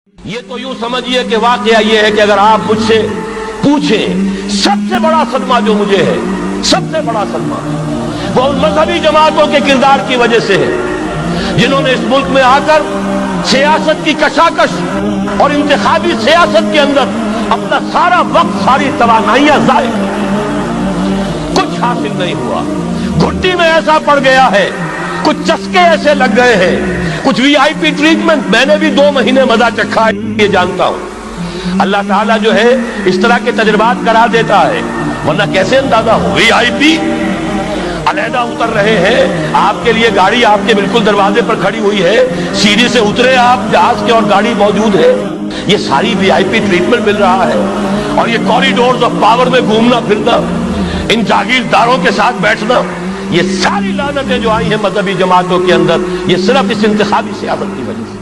یہ تو یوں سمجھیے کہ واقعہ یہ ہے کہ اگر آپ مجھ سے پوچھیں سب سے بڑا صدمہ جو مجھے ہے، سب سے بڑا صدمہ وہ ان مذہبی جماعتوں کے کردار کی وجہ سے ہے جنہوں نے اس ملک میں آ کر سیاست کی کشاکش اور انتخابی سیاست کے اندر اپنا سارا وقت، ساری توانائیاں ضائع کی۔ کچھ حاصل نہیں ہوا، گھٹی میں ایسا پڑ گیا ہے، کچھ چسکے ایسے لگ گئے ہیں، کچھ وی آئی پی ٹریٹمنٹ۔ میں نے بھی 2 مہینے مزہ چکھا ہے، یہ جانتا ہوں۔ اللہ تعالیٰ جو ہے اس طرح کے تجربات کرا دیتا ہے، ورنہ کیسے اندازہ ہو؟ وی آئی پی علیحدہ اتر رہے ہیں، آپ کے لیے گاڑی آپ کے بالکل دروازے پر کھڑی ہوئی ہے، سیڑھی سے اترے آپ جہاز کے اور گاڑی موجود ہے۔ یہ ساری وی آئی پی ٹریٹمنٹ مل رہا ہے، اور یہ کوریڈورز آف پاور میں گھومنا پھرنا، ان جاگیرداروں کے ساتھ بیٹھنا، یہ ساری لعنتیں جو آئی ہیں مذہبی جماعتوں کے اندر، یہ صرف اس انتخابی سیاست کی وجہ سے۔